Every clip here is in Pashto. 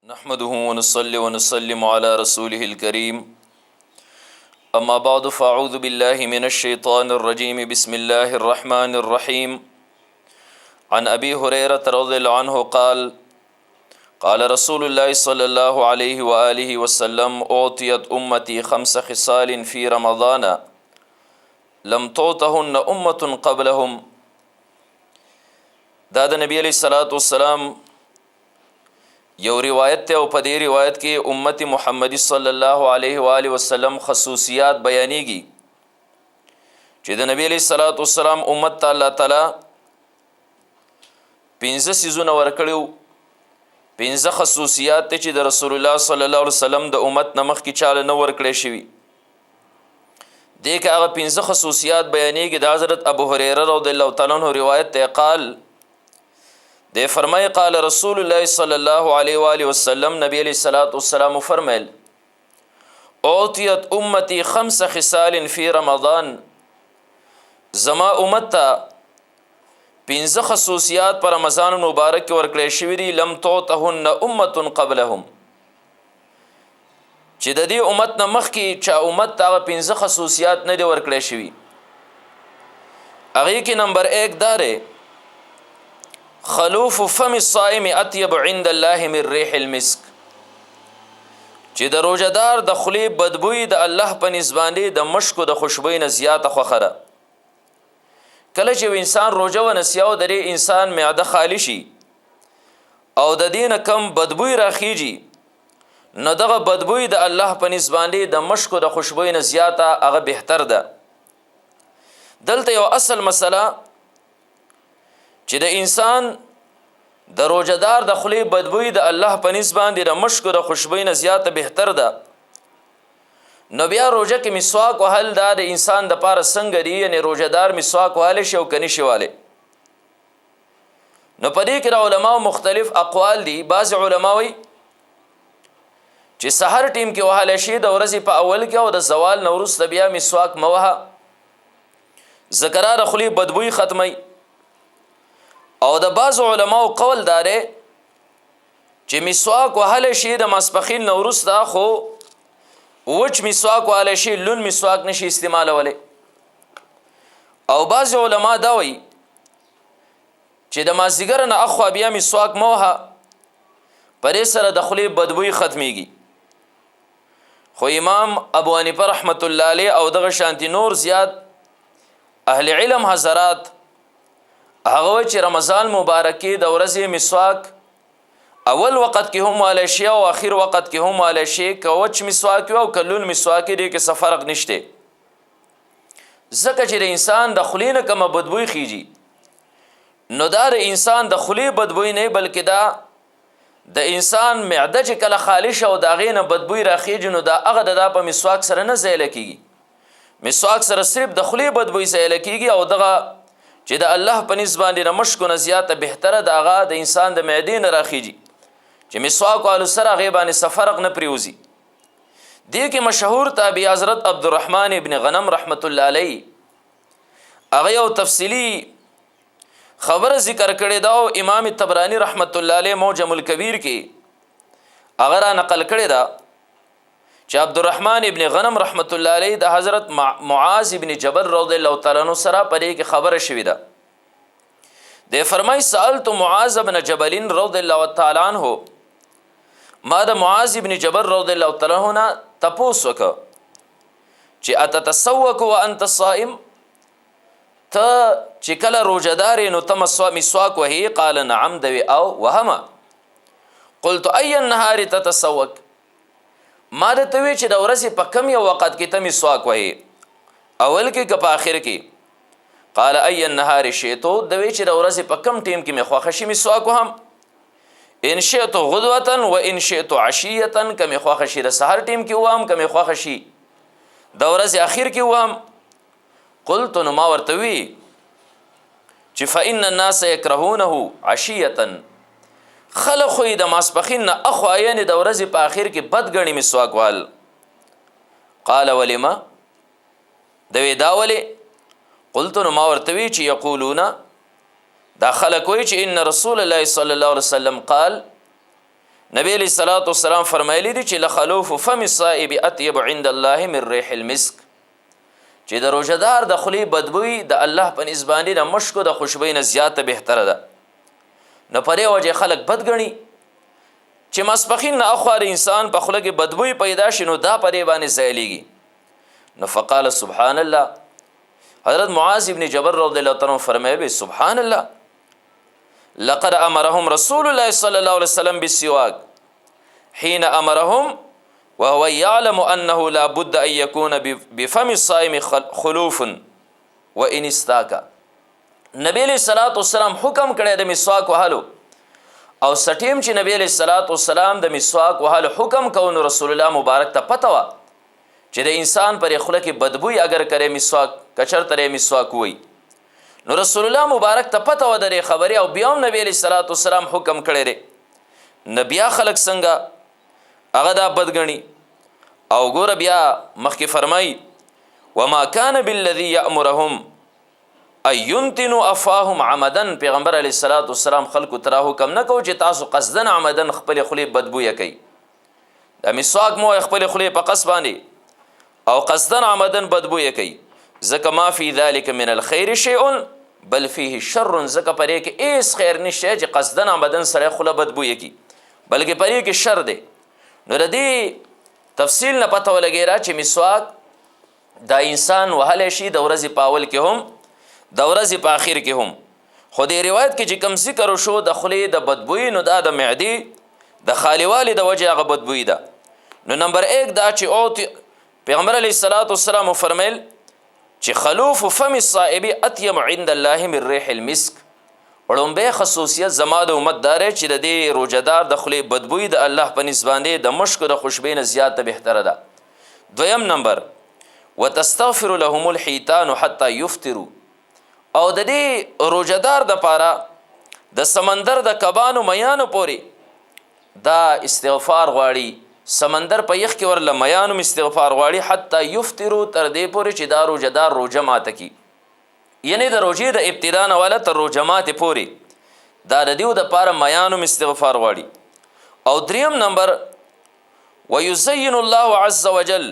نحمده ونصلي ونسلم على رسوله الكريم أما بعد فأعوذ بالله من الشيطان الرجيم بسم الله الرحمن الرحيم عن أبي هريرة رضي الله عنه قال قال رسول الله صلى الله عليه وآله وسلم أعطيت أمتي 5 خصال في رمضان لم تعطهن أمة قبلهم. دا د نبی علیہ الصلوۃ والسلام یو روایت ته او په دې روایت کې امت محمدی صلی الله علیه و آله وسلم خصوصیات بیانېږي چې د نبی علیہ الصلوۃ والسلام امت ته الله تعالی 15 سيزونه ورکړو، 15 خصوصیات ته چې د رسول الله صلی الله علیه وسلم د امت نمخ کې چاله نه ورکړې شوی. دغه هغه 15 خصوصیات بیانېږي. د حضرت ابو هريره رضی الله تعالی عنہ روایت ته قال دے فرمائے قال رسول اللہ صلی اللہ علیہ وآلہ وسلم نبی علیہ الصلوۃ والسلام فرمائل اوتیت امتی 5 خصال فی رمضان، زما امت تا 15 خصوصیات پر رمضان مبارک ورکړې شوی دي لم تعطهن امه قبلهم، چې د دې امت نه مخکې چا امت تا 15 خصوصیات نه دي ورکړې شوی. هغه کې نمبر 1 داره خلوف فم الصائم اطيب عند الله من ريح المسك، چې د روزدار د خلی بدبوئی د الله په نسبانه د مشکو د خوشبوئی نه زیاته خوخره. کله چې انسان روزه و نسیاو درې انسان معده خالی شي او د دین کم بدبوئی راخیږي، نو دغه بدبوئی د الله په نسبانه د مشکو د خوشبوئی نه زیاته هغه بهتر ده. دلته یو اصل مسله چې د انسان د روزدار د خلی بدبوئی د الله په نسبت د مشکو د خوشبوئی نه زیاته بهتر ده. نو بیا روزه کې مسواک وهل دا د انسان د پاره څنګه دی، یعنی روزدار مسواک وهل شي او کني شواله. نو په دې کې علماء مختلف اقوال دي. بعض علماء وي چې سحر ټیم کې وهل شي د ورځې په اول کې او د زوال نو وروسته بیا مسواک موها، ذکرار خلی بدبوئی ختمي. او د بعض علماء قول داره چې مسواک وهل شي د ماسپخین نو وروسته خو وچ مسواک وهل شي لون مسواک نشي استعمالوله. او بعض علماء دا وایي چې د مازیګر نه اخوا بیا مسواک موها پرې سره د خلی بدبوئی ختميږي. خو امام ابو حنیفه رحمت الله علیه او دغه شانتی نور زیات اهل علم حضرات هغه چې رمضان مبارکي د ورځې مسواک اول وخت کې هم والا شي او اخر وخت کې هم والا شي، کوچ مسواک او کلون مسواک دې کې څه فرق نشته. ځکه چې د انسان د خلی نه کوم بدبوئی خيږي، نو دا د انسان د خلی بدبوئی نه بلکې دا د انسان معده چې کله خالص او دا غینه بدبوئی راخیږي، نو دا هغه د په مسواک سره نه زیل کیږي. مسواک سره صرف د خلی بدبوئی زیل کیږي او دغه چې د الله په نسبت د مشکو نه زیاته بهتره د هغه د انسان د معدې نه راخیږي چې مسواک والو سره غیبانه فرق نه پریوزي. دې کې مشهور تابعی حضرت عبدالرحمن ابن غنم رحمت الله علیه هغه یو تفصیلی خبر ذکر کړی دا او امام طبرانی رحمت الله علیه موجم الکبیر کې هغه را نقل کړی دا چې عبدالرحمن ابن غنم رحمت الله علیه د حضرت معاذ ابن جبل رضی الله تعالی عنہ سره پرې کې خبره شوې ده. د فرمای سالت معاذ ابن جبل رضی الله تعالی عنہ، ما د معاذ ابن جبل رضی الله تعالی عنہ تپوس وکړه چې اتتسوک وانت صائم، ته چې کله روزدار نو تم مسواک وهي؟ قال نعم دوی او وهما. قلت اي النهار تتسوک، ما د توی چې د ورځې په کم یو وخت کې ته مسواک وهي، اول کې که په اخر کې؟ قال اي النهار شئت، دوی چې د ورځې په کم ټیم کې مې خوښه شي مسواک وهم، ان شئت غدوه و ان شئت عشيه، که مې خوښه شي د سحر ټیم کې وهم، که مې خوښه شي د ورځې اخر کې وهم. قلت نو ما ورته وی چې فإن الناس يكرهونه عشيه، خلق خوی د ماسپخین نه اخو عین د ورځې په اخر کې بدګنی مسواک وال. قال ولما، دوی دا ولی؟ قلت نو ما ورته وی چې یقولون، دا خلق وی چې ان رسول الله صلی الله علیه وسلم قال، نبی علیہ الصلوۃ والسلام فرمایلی دي چې لخلوف فم الصائب اطيب عند الله من ريح المسك، چې د روزدار د خلی بدبوی د الله په نسبانه د مشکو د خوشبوئی نه زیاته بهتره ده. نو پرې وجه خلق بدګنی چې مسپخین نه اخوار انسان په خله کې بدبوی پیدا شنو دا پرې باندې زایلیږي. نو فقال سبحان الله، حضرت معاذ ابن جبل رضی الله تعالی عنہ فرمایي سبحان الله لقد امرهم رسول الله صلی الله علیه وسلم بالسواک حين امرهم وهو يعلم انه لا بد ان يكون بفم الصائم خلوف وان استاك. نبی علیہ الصلوۃ والسلام حکم کړی د مسواک وهلو، او سټیم چې نبی علیہ الصلوۃ والسلام د مسواک وهلو حکم کوي رسول الله مبارک ته پته وا چې د انسان پر خله کې بدبوئی اگر کرے مسواک کچر ترې مسواک وای، نو رسول الله مبارک ته پته و درې خبري، او بیا نبی علیہ الصلوۃ والسلام حکم کړی دی. نبیا خلق څنګه هغه دا بدګنی، او ګور بیا مخکې فرمای وما كان بالذي يأمرهم اينتنوا افاهم عمدا. پیغمبر علیہ الصلوۃ والسلام خلق ترا حکم نه کو چې تاسو قصدن عمدن خپل خلی بدبوئی کوي، د مسواک مو خپل خلی په قص باندې او قصدن عمدن بدبوئی کوي، ځکه ما فی ذلک من الخير شیء بل فيه شر، ځکه پرې کې ایس خیر نشته چې قصدن عمدن سره خله بدبوئی کوي بلکې پرې کې شر دی. نو ردی تفصیل نه پته ولګی را چې مسواک دا انسان وهلی شي د ورځې په اول کې هم د ورځې په آخر کې هم. خو دې روایت کې چې کوم ذکر شو د خولې د بدبوئی، نو دا د معدې د خالیوالي د وجې هغه بدبوئی ده. نو نمبر 1 دا چې پیغمبر علیه الصلوۃ والسلام فرمیل چې خلوف فم الصائب اطيب عند الله من ريح المسك. وړومبه خصوصیت زما د امت داره چې د دې روزدار د خولې بدبوئی د الله په نسبانه د مشک د خوشبوئی نه زیاته بهتره ده. دویم نمبر وتستغفر لهم الحيتان حتى يفطروا، او د دې روزدار د پاره د سمندر د کبانو میانو پوري دا استغفار غواړي، سمندر په یخ کې ورله میانو استغفار غواړي حتی یفطروا، تر دې پوري چې دا روزدار روزه ماته کی، یعنی د روزې د ابتدا نه والا تر روزه ماته پوري دا د دیو د پاره میانو استغفار غواړي. او دریم نمبر ويزين الله عز وجل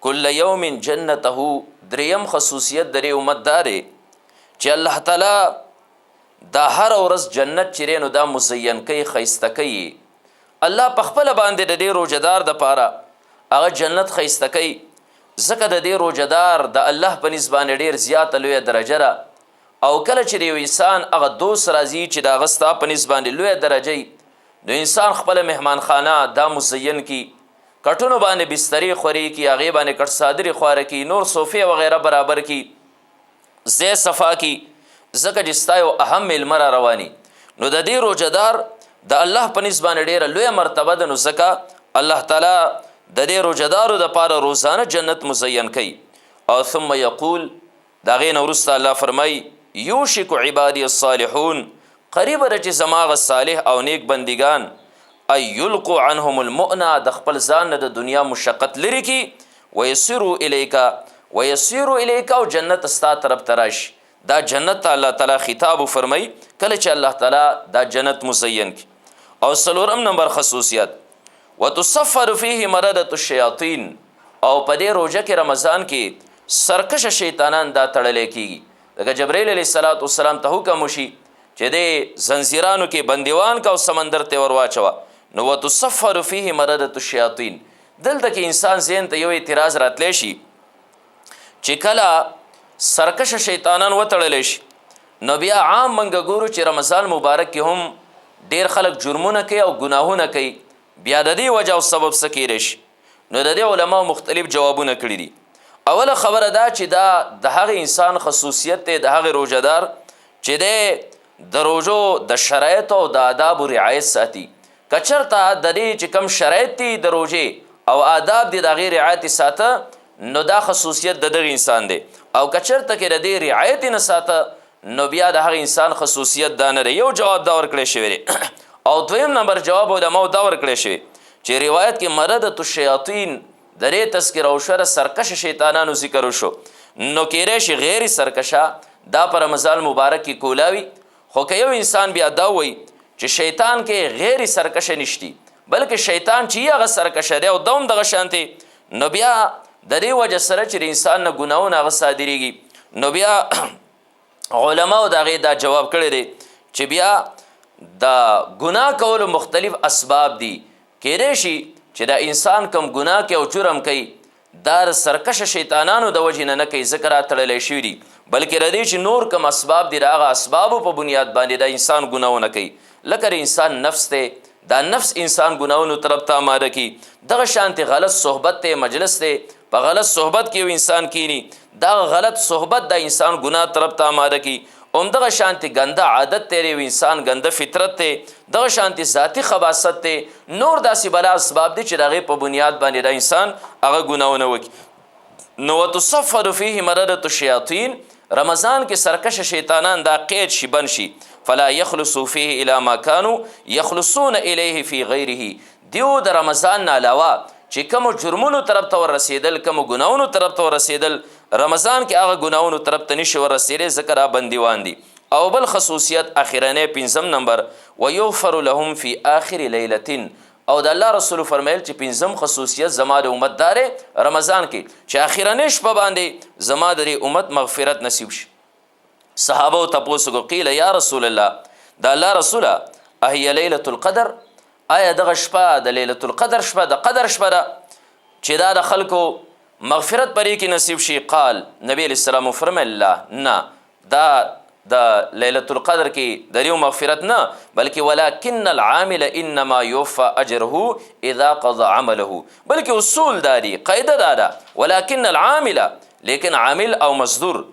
كل يوم جنته. دریم خصوصیت د امت داره چې الله تعالی دا هر ورځ جنت چیرې نو دا مزین کوي، خیسته کوي. الله په خپل باندې د دې روزدار د پاره هغه جنت خیسته کوي، ځکه د دې روزدار د الله په نسبانه ډیر زیات لوی درجه را. او کله چې یو انسان هغه دوست راځي چې دا غستا په نسبانه لوی درجه، نو انسان خپل مهمان خانه دا مزین کی، کټونو باندې بستری خوري کی، هغه باندې کټ صادری خواره کی، نور صوفه وغیرہ برابر کی، زی صفا کی، ځکه چې ستا یو اهم ملمر رواني. نو د دې روزدار د الله په نسبانه ډیره لوی مرتبه ده، نو ځکه الله تعالی د دې روزدارو د پاره روزانه جنت مزین کوي. او ثم یقول دا غین ورسته الله فرمای یوشک عبادی الصالحون، قریب رچ زماغ صالح او نیک بندگان ای یلقوا عنهم المؤنه، د خپل ځان د دنیا مشقت لري کی، ويسروا الیک او جنت استا طرف تراش. دا جنت الله تعالی خطاب فرمای کله چې الله تعالی دا جنت مزین کی. او سلورم نمبر خصوصیت وتصفر فيه مردة الشیاطین، او په دې روزه کې رمضان کې سرکش شیطانان دا تړلې کیږي. دغه جبرائیل علیه السلام ته حکم وشي چې د زنجیرانو کې بندیوان کا او سمندر ته ورواچوا، نو وتصفر فيه مردة الشیاطین. دلته کې انسان ذهن ته یو اعتراض راتلی شي چې کله سرکش شیطانان وتړلی شي، نو بیا عام منګه ګورو چې رمضان مبارک کې هم ډیر خلک جرمونه کوي او ګناهونه کوي، بیا د دې وجه او سبب څه کیدی شي؟ نو د دې علماو مختلف جوابونه کړي دي. اوله خبره دا چې دا د هغه انسان خصوصیت دی، د هغه روزدار چې د روزو د شرایط او د آداب رعایت ساتي. کچرته د دې چې کم شرایط دي د روزې او آداب دي د هغې رعایت ساته، نو دا خصوصیت د دغه انسان دی. او کچرته کې د دې رعایت نه ساته، نو بیا د هغه انسان خصوصیت دا نه دی. یو جواب دا ورکړی شوی دی. او دویم نمبر جواب علماو دا ورکړی شوی چې روایت کې مردة الشیاطین د دې تذکره وشوه، سرکش شیطانانو ذکر وشو، نو کیدای شي غیر سرکشه دا په رمضان مبارک کې کولاوي. خو که یو انسان بیا دا وایي چې شیطان کې غیر سرکشه نشتی بلکې شیطان چې هغه سرکشه دی او دوم دغه شانتي نو بیا د دې وجه سره چې د انسان نه ګناهونه هغه صادریږي نو بیا علماو د هغې دا جواب کړی دی چې بیا د ګناه کولو مختلف اسباب دي کیدای شي چې د انسان کم ګناه کوي او جرم کوي دا سرکشه شیطانانو د وجې نه کوي ځکه راتړلی شوي دي بلکې د دې چې نور کم اسباب دي د هغه اسبابو په بنیاد باندې د انسان ګناهونه کوي لکه د انسان نفس دی دا نفس انسان ګناهونو طرف ته آماده کی دغه شانتې غلط صحبت دی مجلس دی په غلط صحبت کې یو انسان کینی دا غلط صحبت د انسان ګناه طرف ته آماده کی دغه شانتي ګنده عادت دی یو انسان ګنده فطرت دی دغه شانتي ذاتی خباثت دی نور داسې بلا اسباب دي چې د هغې په بنیاد باندې د انسان هغه ګناهونه وکړي نو وتصفد فیه مردة الشیاطین رمضان کې سرکشه شیطانان دا قید شي بند شي فلا یخلصو فیه الی ما کانوا یخلصون الیه فی غیره دیو د رمضان نه علاوه چې کومو جرمونو طرف ته ورسېدل کومو ګناهونو طرف ته ورسېدل رمضان کې هغه ګناهونو طرف ته نشي ورسېدلی ځکه را بندیوان دي او بل خصوصیت اخرنی 5 نمبر ویغفر لهم فی آخر لیلة او د الله رسول فرمایل چې 5 خصوصیت زما د امت داره رمضان کې چې اخرنی شپه باندې زما د امت مغفرت نصیب شي صحابه تپوس کو قیل یا رسول الله د الله رسوله اهي لیلة القدر آیا دغه شپه د لیلة القدر شپه د قدر شپه ده چې دا د خلکو مغفرت پرې کې نصیب شي قال نبی علیہ السلام فرمایل نه دا د لیلة القدر کې د یو مغفرت نه بلکې ولکن العامل انما یوفى اجره اذا قضى عمله بلکې اصول دادي قاعده دادا ولکن العامل لیکن عامل او مزدور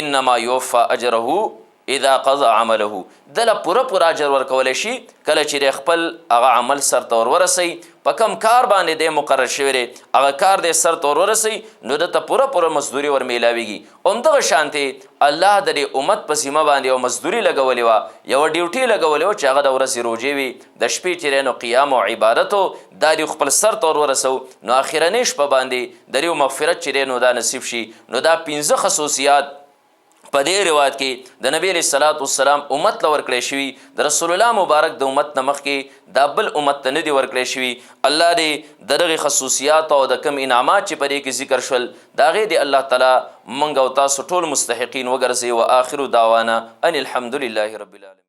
انما یوفى اجره اذا قضى عمله دله پوره اجر ورکولی شي کله چې خپل هغه عمل سرته ورورسي په کم کار باندې دی مقرر شوی دی هغه کار دی سرته ورورسي نو دته پوره مزدوري ورمیلاویږي همدغه شانتې الله د دې امت په ذمه باندې یو مزدوري لګولې وه یوه ډیوټي لګولې وه چې هغه د ورځې روژې وي د شپې چې دی نو قیام او عبادت دا دی خپل سرته ورورسو نو اخرنۍ شپه باندې د یو مغفرت چې دی نو دا نصیب شي نو دا 5 خصوصیات په دې روایت کې د نبی علیہ الصلوۃ والسلام امت له ورکړی شوي د رسول الله مبارک د امت نه مخکې دا بل امت ته نه دي ورکړی شوي الله دې د دغې خصوصیات او د کم انعامات چې په دې کې ذکر شول د هغې دې الله تعالی موږ او تاسو ټول مستحقین وګرځوي و آخر دعوانا ان الحمد لله رب العالمین